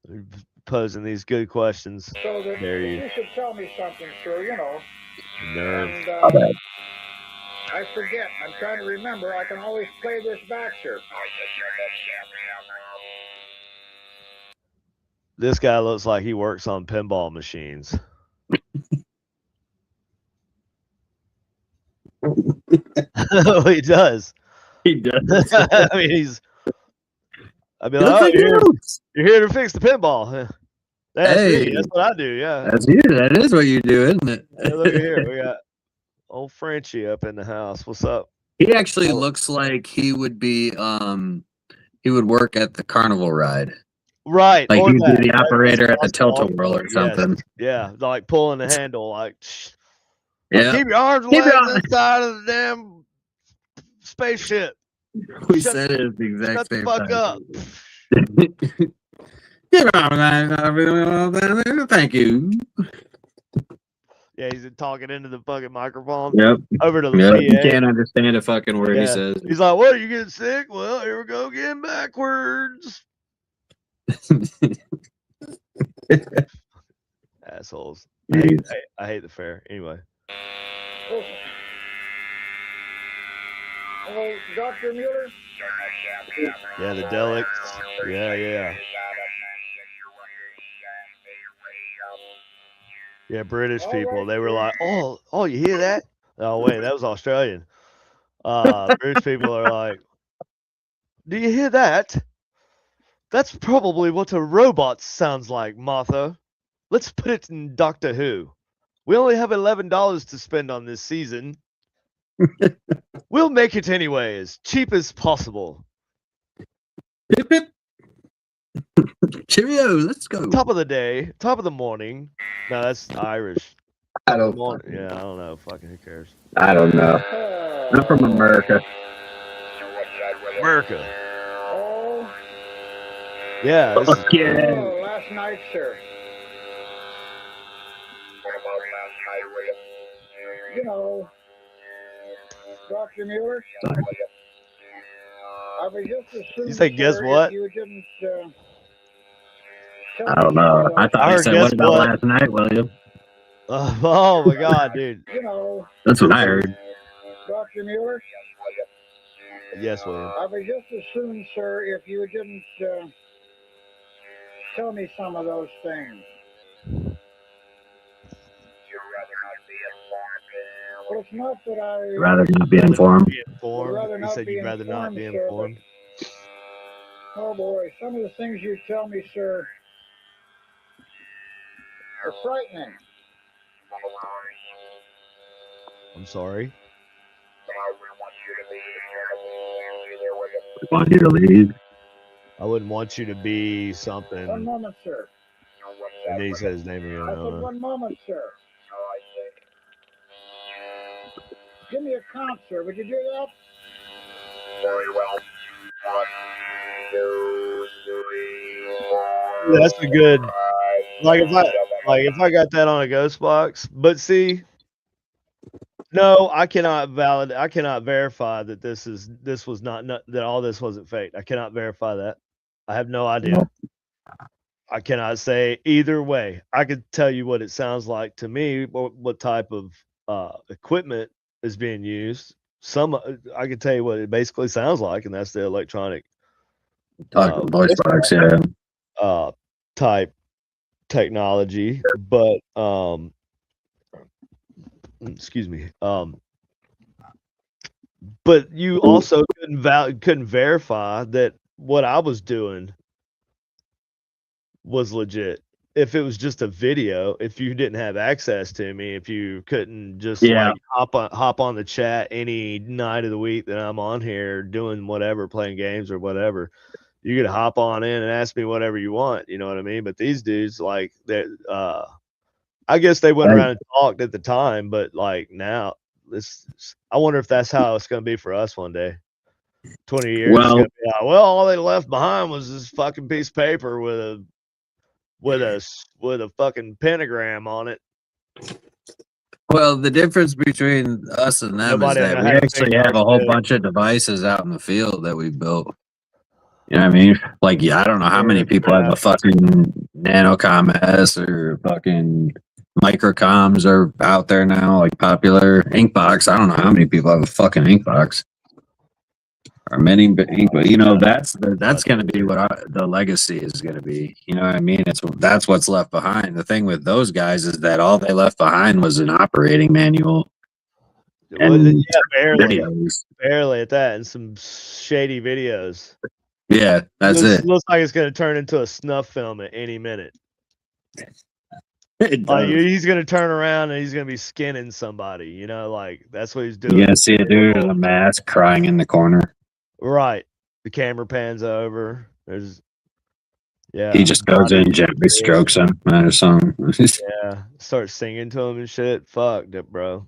You're posing these good questions. So that There you. you should tell me something, sir, you know. Nerd. And bad. I forget. I'm trying to remember. I can always play this back, sir. This guy looks like he works on pinball machines. He does. He does. I mean, he's. I'd be He like, looks oh, like you're here to fix the pinball. That's Hey. me. That's what I do. Yeah. That's you. That is what you do, isn't it? Hey, look at here. We got old Frenchie up in the house. What's up? He actually looks like he would be he would work at the carnival ride. Right. Like or he'd that. be the operator at the That's tilt-a-whirl or yes. something. Yeah. Like pulling the handle. Like, Yeah. keep your arms and Keep your legs arms- inside of the damn spaceship. We Shut- said it at the exact Shut the same fuck time. up. Thank you. Yeah, he's talking into the fucking microphone. Yep. Over to the Yep. You PA. can't understand a fucking word he Yeah. says. He's like, what? You getting sick? Well, here we go again backwards. Assholes. I hate the fair. Anyway. Hello, Dr. Mueller? Yeah, the Delics. Yeah. Yeah, British people. They were like, oh, you hear that? Oh, wait, that was Australian. British people are like, do you hear that? That's probably what a robot sounds like, Martha. Let's put it in Doctor Who. We only have $11 to spend on this season. We'll make it anyway, as cheap as possible. Hip, hip. Cheerio, let's go. Top of the day, top of the morning. No, that's Irish. I don't Yeah, I don't know. Fucking who cares? I don't know. I'm from America. America. Oh, Yeah. This is, Yeah. oh, last night, sir. You know, Dr. Mueller, I was just assuming, You say, guess sir, what? if you didn't tell I don't me know. some I of thought I you heard said, guess what about what? last night, William? Oh my God, dude. you know, That's what I heard. Dr. Mueller, Yes, William. I was just assuming, sir, if you didn't tell me some of those things. Well, it's not that I Rather not be informed. Be informed. rather You not said be you'd rather not be informed, sir, informed. oh boy, some of the things you tell me, sir, are frightening. I'm sorry. I want you to leave. I wouldn't want you to be One something. moment, sir. And then he said his name again. I said, one moment, sir. Give me a count, sir. Would you do that? Very well. 1, 2, 3, 4. That's a good. Like if I got that on a ghost box, but see, no, I cannot verify that this was not that all this wasn't fake. I cannot verify that. I have no idea. I cannot say either way. I could tell you what it sounds like to me, what type of equipment is being used. I could tell you what it basically sounds like, and that's the electronic Talking voice box, yeah. type technology. But excuse me. But you also couldn't verify that what I was doing was legit. if it was just a video, if you didn't have access to me, if you couldn't just Yeah. like hop on the chat any night of the week that I'm on here doing whatever, playing games or whatever, you could hop on in and ask me whatever you want. You know what I mean? But these dudes, like, I guess they went around and talked at the time, but like now, I wonder if that's how it's going to be for us one day. 20 years, it's Well, going to be like, well, all they left behind was this fucking piece of paper with a fucking pentagram on it. Well, the difference between us and them Nobody is that know we how to actually think have our a whole shit. bunch of devices out in the field that we built. You know what I mean? Like, yeah, I don't know how many people have a fucking Nanocom S or fucking microcoms are out there now, like popular Inkbox. I don't know how many people have a fucking Inkbox. Or many, but you know, that's going to be what the legacy is going to be. You know what I mean? That's what's left behind. The thing with those guys is that all they left behind was an operating manual and Yeah, barely, videos. barely at that, and some shady videos. Yeah, that's it. Looks like it's going to turn into a snuff film at any minute. It Like does. he's going to turn around and he's going to be skinning somebody. You know, like that's what he's doing. You're gonna see a dude with a mask crying in the corner. Right. The camera pans over. Yeah. He just goes in, gently strokes him or something. Yeah. Start singing to him and shit. Fuck it, bro.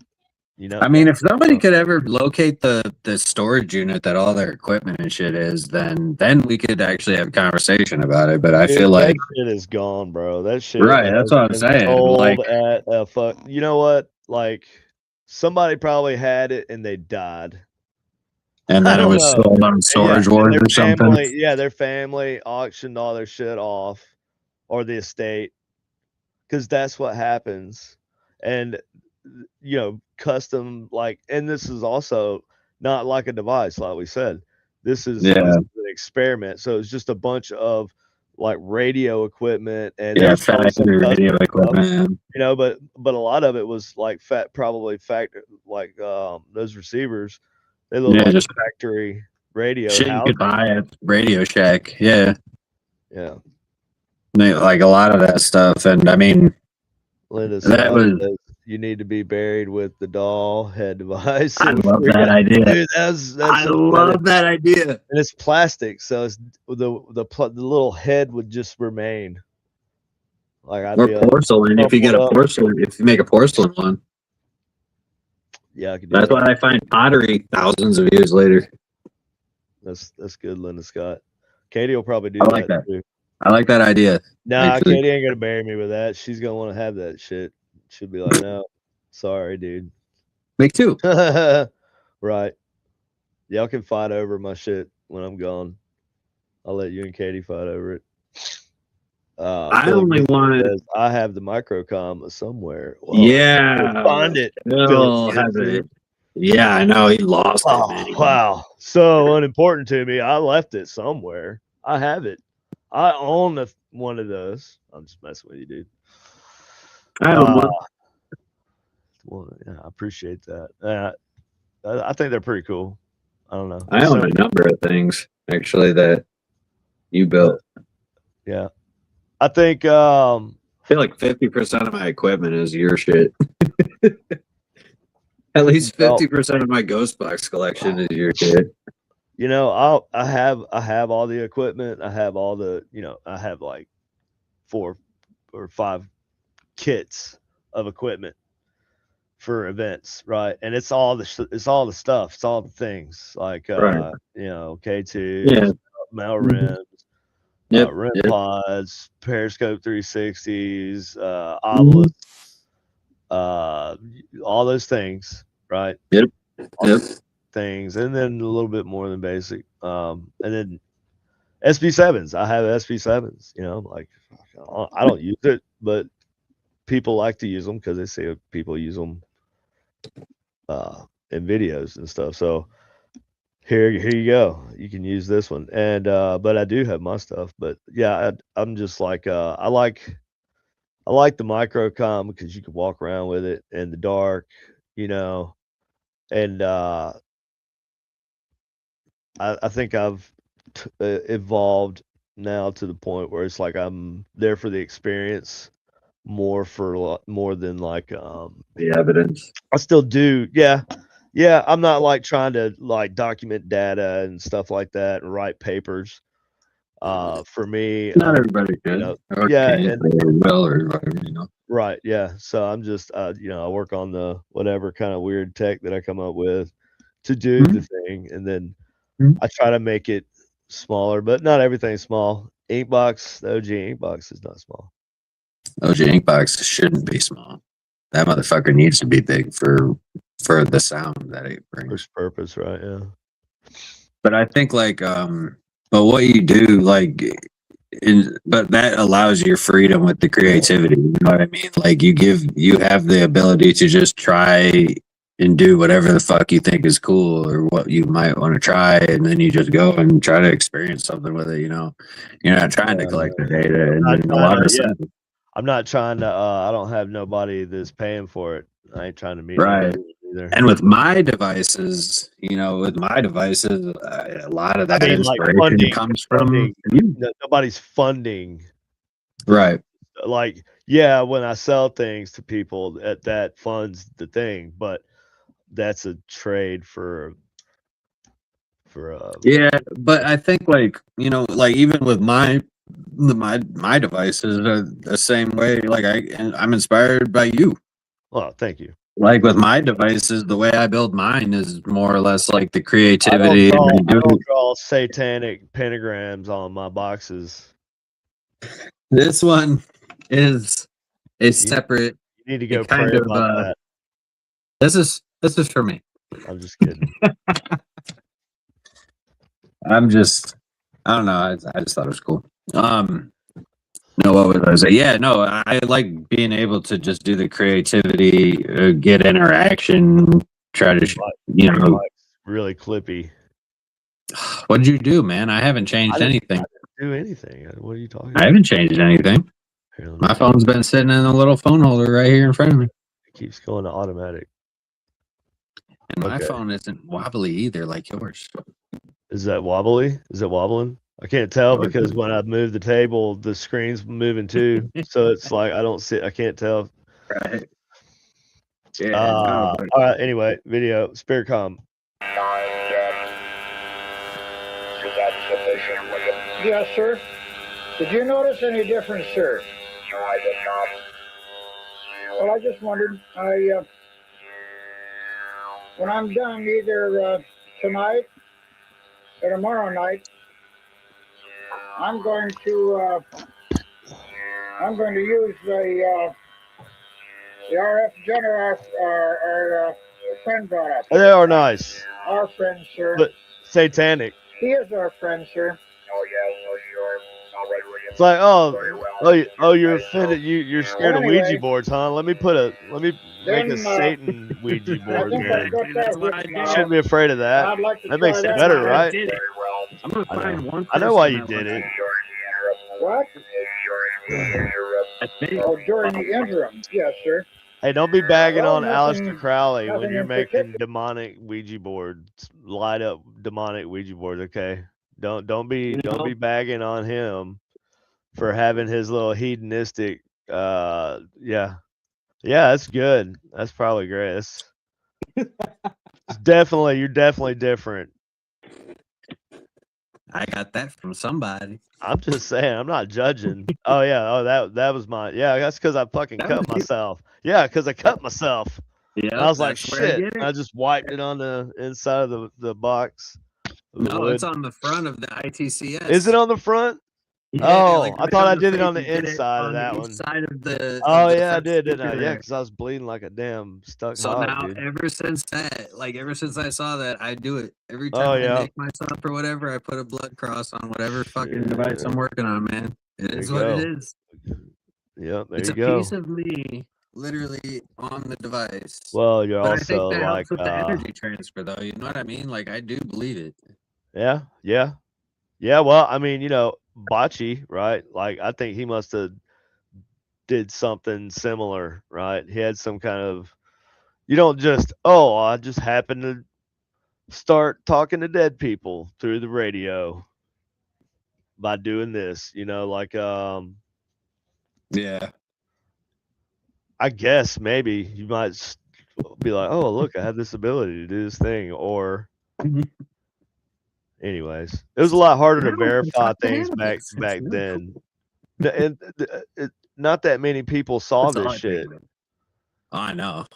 You know. I mean, if somebody could ever locate the storage unit that all their equipment and shit is, then we could actually have a conversation about it. But I feel like that shit is gone, bro. That shit. Right, that's what I'm saying. Sold Like, at a fuck. You know what? Like somebody probably had it and they died. and then it was sold on Storage Wars or something. Yeah, their family auctioned all their shit off, or the estate, because that's what happens. And you know, custom, like, and this is also not like a device, like we said. This is an experiment. So it's just a bunch of like radio equipment and factory radio equipment. You know, but a lot of it was like like those receivers. They look like just factory radio. Shit you could buy at Radio Shack. Yeah. Yeah. Like a lot of that stuff. And I mean, Linda that was. Says, you need to be buried with the doll head device. I love that idea. Dude, I love that idea. And it's plastic, so it's the little head would just remain. Like I'd or be porcelain if you get a porcelain. If you make a porcelain one. Yeah, I could do that's that. why I find pottery thousands of years later. That's good, Linda Scott. Katie will probably do that too. I like that idea. Nah, Katie ain't gonna bury me with that. She's gonna want to have that shit. She'll be like, no, sorry, dude. Me too. Right. Y'all can fight over my shit when I'm gone. I'll let you and Katie fight over it. I only wanted. I have the microcom somewhere. Whoa, yeah, find it. Has it. Yeah, I know he lost it. Man. Wow, so unimportant to me. I left it somewhere. I have it. I own one of those. I'm just messing with you, dude. I own one. Well, yeah, I appreciate that. I think they're pretty cool. I don't know. I own a number of things actually that you built. Yeah. I think I feel like 50% of my equipment is your shit. At least 50% of my ghost box collection is your shit. You know, I have all the equipment. I have all the, you know, I have like 4 or 5 kits of equipment for events, right? And it's all the stuff, it's all the things like you know, K2, Mel rims, rim pods, Periscope 360s, obelisks, all those things, right? Things, and then a little bit more than basic, and then SP7s. I have SP7s. You know, like I don't use it, but people like to use them because they say people use them in videos and stuff. So here you go. You can use this one, and but I do have my stuff. But yeah, I'm just like I like the microcom because you can walk around with it in the dark, you know, and I think I've evolved now to the point where it's like I'm there for the experience more than like The evidence. I still do. Yeah, I'm not like trying to like document data and stuff like that and write papers. For me, Not everybody can. know, Or yeah, can, and or will, or whatever. right, yeah. So I'm just I work on the whatever kind of weird tech that I come up with to do the thing, and then Mhm. I try to make it smaller, but not everything's small. Inkbox, the OG Inkbox is not small. OG Inkbox shouldn't be small. That motherfucker needs to be big for the sound that it brings. First purpose, right? Yeah. But I think but what you do but that allows your freedom with the creativity. You know what I mean? Like you have the ability to just try and do whatever the fuck you think is cool or what you might want to try, and then you just go and try to experience something with it. You're not trying to collect the data, and then a lot of stuff. I'm not trying to. I don't have nobody that's paying for it. I ain't trying to meet Right. nobody either. And with my devices, a lot of that inspiration comes from you. Nobody's funding. Right. Like, yeah, when I sell things to people, that funds the thing, but that's a trade for. Yeah, but I think even with my devices are the same way. Like I'm inspired by you. Well, thank you. Like with my devices, the way I build mine is more or less like the creativity. I don't draw satanic pentagrams on my boxes. This one is a separate. You need to go pray about that. This is for me. I'm just kidding. I don't know. I just thought it was cool. No, what was I say? Yeah, no, I like being able to just do the creativity, get interaction, try to, really clippy. What did you do, man? I haven't changed anything. I didn't do anything. What are you talking about? I haven't changed anything. My phone's been sitting in a little phone holder right here in front of me. It keeps going to automatic. And my phone isn't wobbly either, like yours. Is that wobbly? Is it wobbling? I can't tell because when I move the table, the screen's moving too. So it's like I can't tell. Right. Yeah. All right. Anyway, video spirit com. Yes, sir. Did you notice any difference, sir? No, I did not. Well, I just wondered. When I'm done, either tonight or tomorrow night, I'm going to use the RF generator our friend brought up. They are nice. Our friend, sir. But satanic. He is our friend, sir. Oh yeah, so sure. It's like, you're offended. You're scared of Ouija boards, huh? Let me make a Satan Ouija board. You shouldn't be afraid of that. That makes it better, right? I'm gonna find one. I know why you did it. What? Oh, during the interim, yes, sir. Hey, don't be bagging on Aleister Crowley when you're making demonic Ouija boards, light up demonic Ouija boards. Okay, don't be bagging on him for having his little hedonistic. Yeah, that's good. That's probably great. You're definitely different. I got that from somebody. I'm just saying, I'm not judging. Oh yeah, that was mine. Yeah, that's because I fucking cut myself. Yeah, because I cut myself. Yeah, I was like, shit. I just wiped it on the inside of the box. No, it's on the front of the ITCS. Is it on the front? Yeah, I thought I did it on the inside of that one. Inside of the. I did, didn't I? Yeah, because I was bleeding like a damn stuck hog, now, dude. ever since I saw that, I do it every time I make myself or whatever. I put a blood cross on whatever fucking device I'm working on, man. It is what it is. Yeah, it's a piece of me, literally on the device. Well, you're also I think that helps with the energy transfer, though. You know what I mean? Like I do believe it. Yeah. Well, I mean, Bocce, right? Like I think he must have did something similar, right? He had some kind of. You don't just I just happened to start talking to dead people through the radio. by doing this, like Yeah. I guess maybe you might be like, oh look, I have this ability to do this thing, or anyways, it was a lot harder to verify things back then. And not that many people saw this shit. I know.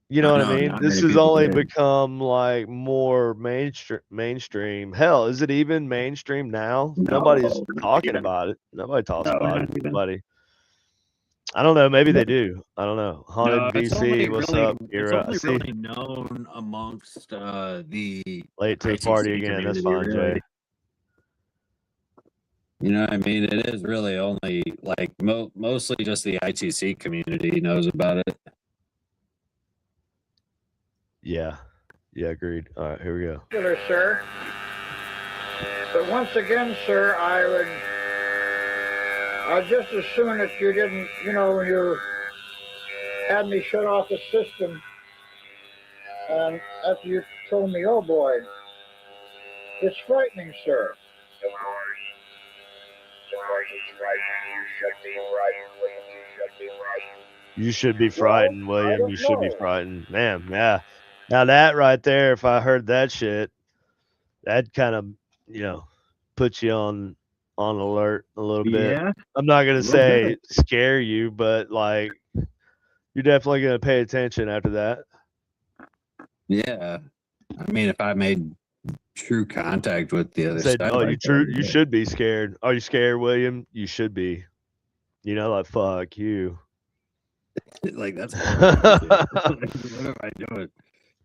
You know what I know, mean? not This many has people only did. become like more mainstream. Hell, is it even mainstream now? Nobody's talking about it. Nobody talks about it. Nobody. I don't know. Maybe they do. I don't know. Haunted VC, what's up? It's Era. only See, really known amongst the late to the ITC party again. That's community, fine, really. Jay. You know what I mean? It is really only like mostly just the ITC community knows about it. Yeah. Yeah, agreed. All right, here we go. Sir. But once again, sir, I'd just as soon that you didn't, when you had me shut off the system, and after you told me, oh boy, it's frightening, sir. You should be frightened, William. You should be frightened. Man, yeah. Now that right there, if I heard that shit, that kind of, puts you on alert a little bit. Yeah. I'm not gonna say scare you, but like you're definitely gonna pay attention after that. Yeah. I mean, if I made true contact with the other Said, side. oh, you should be scared. Are you scared, William? You should be. Like fuck you. Like that's what am I doing?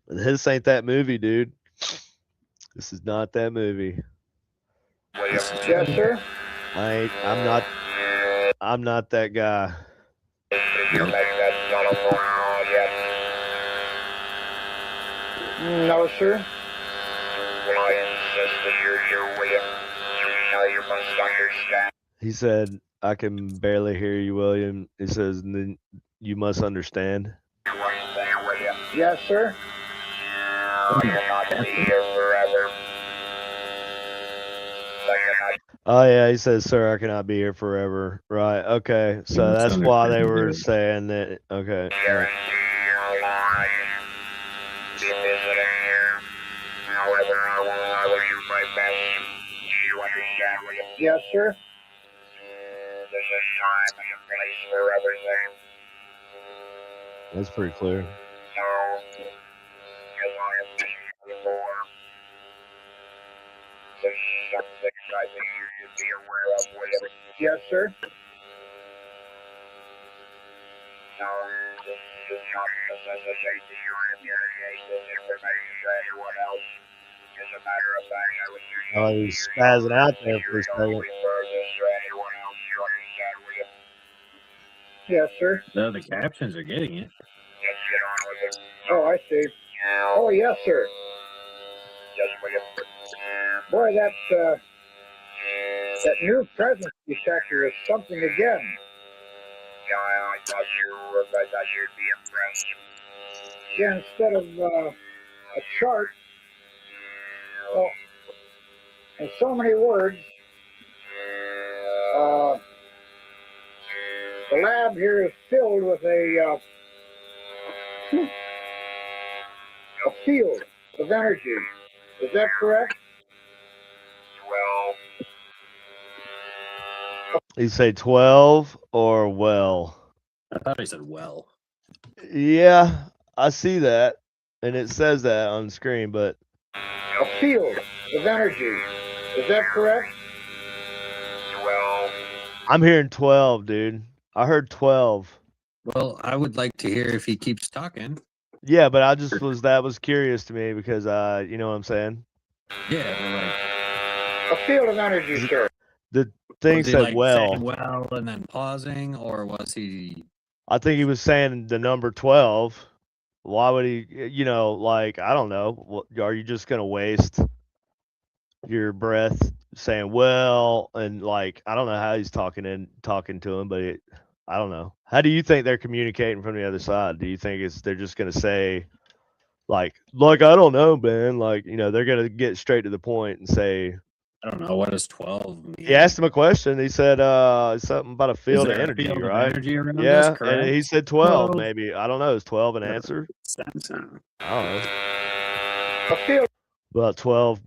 This ain't that movie, dude. This is not that movie. Yes, sir. I'm not that guy. No, sir. He said, I can barely hear you, William. He says, then you must understand. Yes, sir. Oh yeah, he says, sir, I cannot be here forever. Right. Okay. So that's why they were saying that. Okay. Right. Yes, sir. There's a time and a place for everything. That's pretty clear. So, as I have mentioned before, there's some things I think you should be aware of, William. Yes, sir. No, this does not necessitate that you communicate this information to anyone else. As a matter of fact, I would usually Oh, he's spazzing out there for a second. refer this to anyone else. You understand, William? Yes, sir. No, the captions are getting it. Let's get on with it. Oh, I see. Oh, yes, sir. Yes, William. Boy, that new presence detector is something again. Yeah, I thought you'd be impressed. Yeah, instead of a chart, well, in so many words, the lab here is filled with a field of energy. Is that correct? Well, You say 12 or well? I thought he said well. Yeah, I see that. And it says that on the screen, but A field of energy. Is that correct? well, I'm hearing 12, dude. I heard 12. Well, I would like to hear if he keeps talking. Yeah, but I just was curious to me because you know what I'm saying? Yeah, A field of energy, sir. The thing was he said like well. saying well and then pausing, or was he? I think he was saying the number 12. Why would he, like, I don't know. Are you just going to waste your breath saying, well, and like, I don't know how he's talking to him, but I don't know. How do you think they're communicating from the other side? Do you think they're just going to say, like, I don't know, man. Like, they're going to get straight to the point and say, I don't know, what does 12 mean? He asked him a question. He said something about a field of there a energy, field of right? energy around Yeah, us? and he Correct. said 12, 12. maybe. I don't know. Is 12 an answer? Sense, huh? I don't know. A field About 12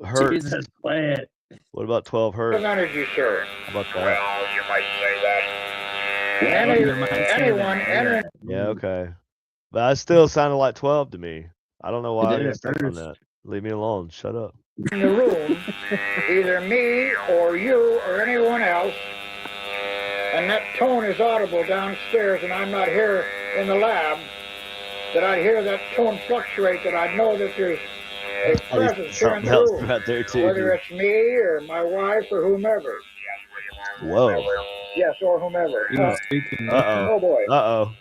hertz. Jesus, play it. What about 12 of hertz? energy, sir. How about that? Well, you might say that. Anyone, Yeah, okay. But that still sounded like 12 to me. I don't know why I did got at stuck on first. that. Leave me alone. Shut up. in the room, either me or you or anyone else, and that tone is audible downstairs and I'm not here in the lab, that I hear that tone fluctuate, that I know that there's a presence here in Something the else room, right there too. whether it's me or my wife or whomever. Whoa. Yes, or whomever. He's speaking. Uh-oh. Oh boy. Uh-oh.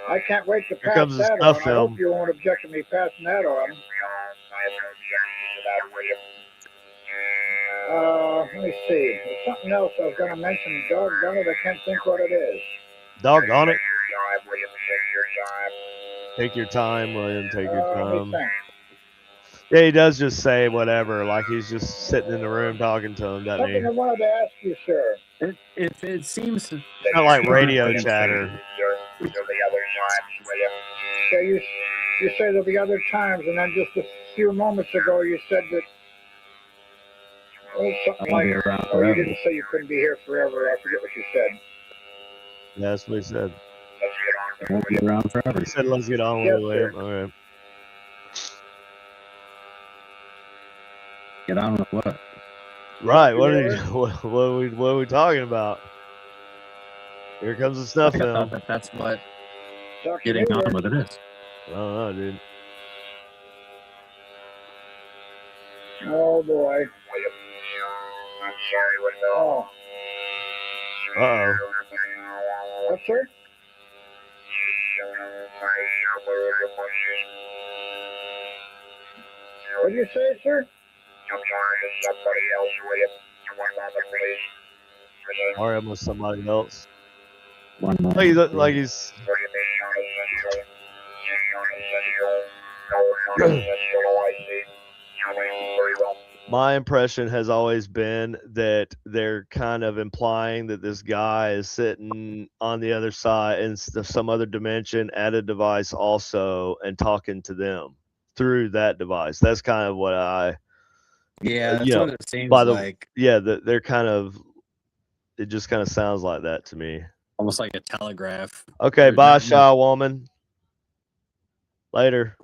I can't wait to Here pass comes the that snuff on. I film. hope you won't object to me passing that on. Let me see. There's something else I was going to mention. Doggone it, I can't think what it is. Doggone it. Take your time, William. Take your Let me time. think. Yeah, he does just say whatever, like he's just sitting in the room talking to him, doesn't he? Something I wanted to ask you, sir. It seems to, It's not like radio chatter. So you say there'll be other times, and then just a few moments ago you said that, oh, something I'll like, be around oh, you forever. didn't say you couldn't be here forever. I forget what you said. Yeah, that's what he said. won't be around forever. He said, let's get on with Yes, it, William. sir. All right. Get on with what? Right. What are we talking about? Here comes the snuff I film. thought that's what Dr. getting Mueller, on with it is. I don't know, dude. oh boy. I'm sorry, what the? Oh, Uh-oh. what, sir? What did you say, sir? I'm sorry, it's somebody else with it. One moment, please. Or almost somebody else. One moment. Like he's What do you mean, non-essential? Non-essential. No, non-essential, I see. Very well. my impression has always been that they're kind of implying that this guy is sitting on the other side in some other dimension at a device also and talking to them through that device. That's kind of what Yeah, that's you know, what it seems by the like. yeah, they're kind of, it just kind of sounds like that to me. Almost like a telegraph. Okay, There's bye, not much- Shy Woman. Later.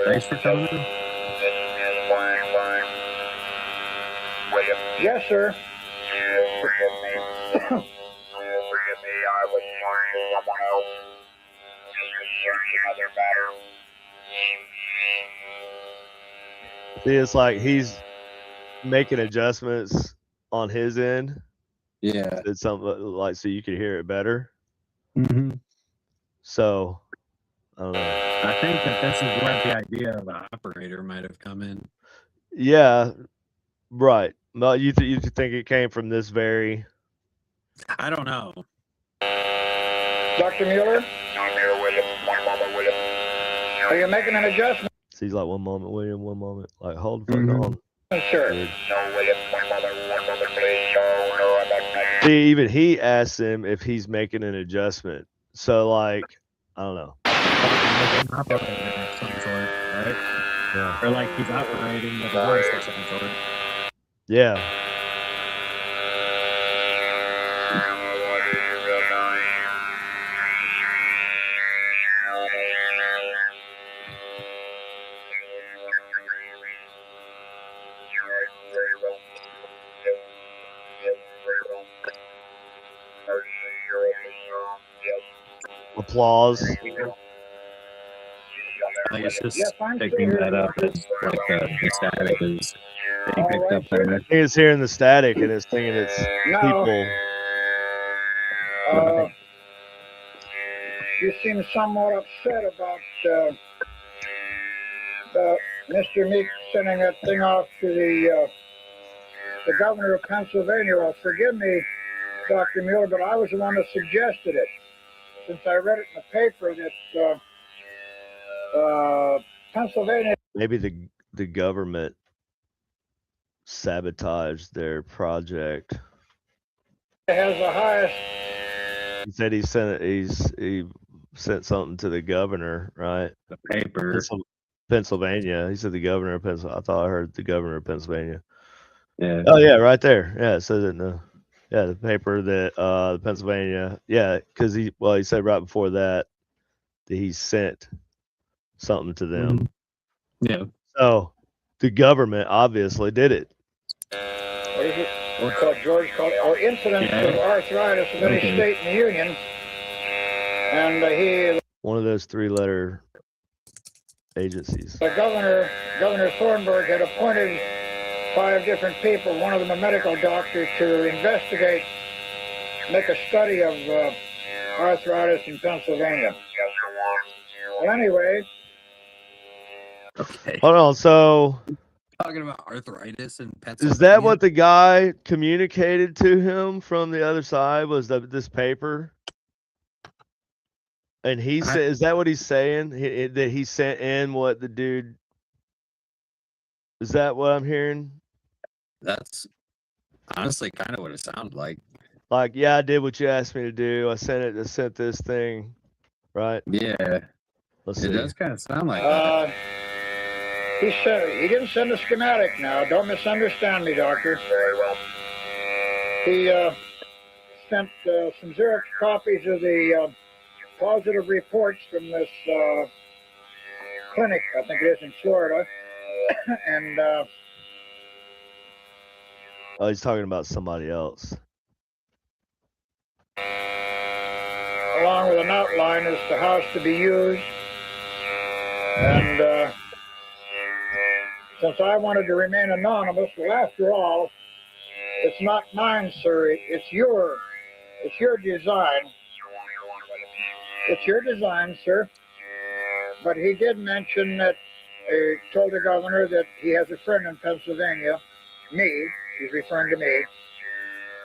Thanks for coming in. William, Yes, sir. forgive me. Forgive me, I was sorry to someone else. This concerns another matter. See, it's like he's making adjustments on his end. Yeah. It's something like so you could hear it better. Mm-hmm. So I don't know. I think that this is where the idea of an operator might have come in. Yeah, right. No, you think it came from this very? I don't know. Dr. Mueller, I'm here, William. One moment, William. are you making an adjustment, So he's like, one moment, William, one moment. Like, hold the fuck Mhm. on. sir? Dude. No, William. One moment, please. No, I'm not. See, even he asked him if he's making an adjustment. So like, I don't know. Like an operator of some sort, right? Yeah. Or like he's operating the device of some sort. Yeah. Applause. I think it's just Yes, I'm picking still that here. up. It's like the static is being All picked right, up sir. there. I think it's hearing the static and it's thinking it's No. people. You seem somewhat upset about Mr. Meek sending that thing off to the governor of Pennsylvania. Well, forgive me, Dr. Mueller, but I was the one that suggested it. Since I read it in the paper that Pennsylvania. Maybe the government sabotaged their project. It has the highest. He said he sent something to the governor, right? The paper. Pennsylvania. He said the governor of Pennsylvania. I thought I heard the governor of Pennsylvania. Yeah. Oh yeah, right there. Yeah, it says it in the paper that the Pennsylvania. Yeah, because he said right before that he sent something to them. Yeah. So the government obviously did it. What is it? George called incidents of arthritis of any state in the union, and he. One of those 3-letter agencies. The Governor Thornburg had appointed 5 different people, one of them a medical doctor, to investigate, make a study of arthritis in Pennsylvania. Well, anyway. Okay. Hold on. So Talking about arthritis in Pennsylvania. is that what the guy communicated to him from the other side? Was this paper? And he said, is that what he's saying? That he sent in what the dude? Is that what I'm hearing? That's honestly kind of what it sounded like. Like, yeah, I did what you asked me to do. I sent this thing, right? Yeah. Let's see. It does kind of sound like that. He said he didn't send a schematic. Now, don't misunderstand me, Doctor. Very well. He sent some Xerox copies of the positive reports from this clinic, I think it is in Florida, and Oh, he's talking about somebody else. along with an outline as to how it's to be used. And since I wanted to remain anonymous, well, after all, it's not mine, sir. It's your design. It's your design, sir. But he did mention that he told the governor that he has a friend in Pennsylvania, me, he's referring to me,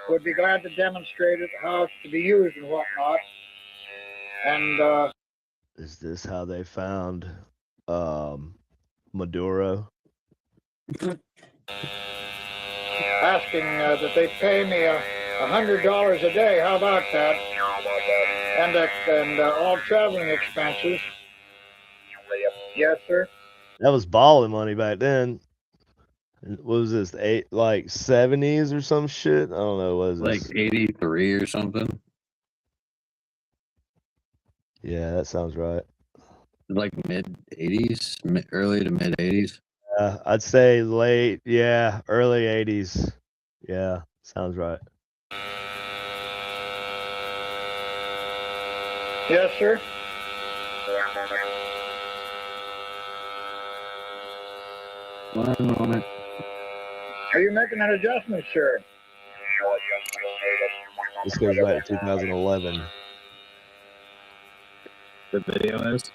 would be glad to demonstrate it, how it's to be used and whatnot. And is this how they found Maduro? asking that they pay me $100 a day. How about that? And all traveling expenses. Yes, sir. That was balling money back then. What was this? 70s or some shit? I don't know. What is Like this? 83 or something. Yeah, that sounds right. Like mid 80s, early to mid 80s. I'd say late. Yeah, early 80s. Yeah, sounds right. Yes, sir. One moment. Are you making an adjustment, sir? This goes back to 2011. The video is?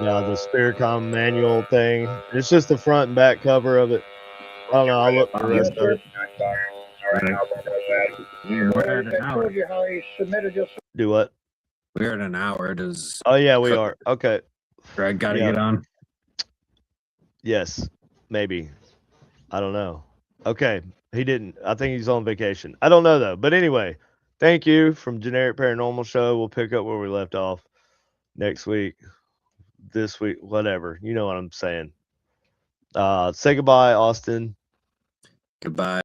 Yeah, the Spiritcom manual thing. It's just the front and back cover of it. I don't know. I'll look for the rest of it. We're at an I hour. told you how he submitted this. Do what? We're at an hour. Does Oh, yeah, we are. Okay. Greg got to Yeah. get on? Yes, maybe. I don't know. Okay. He didn't. I think he's on vacation. I don't know, though. But anyway, thank you from Generic Paranormal Show. We'll pick up where we left off next week, this week, whatever. You know what I'm saying. Say goodbye, Austin. Goodbye.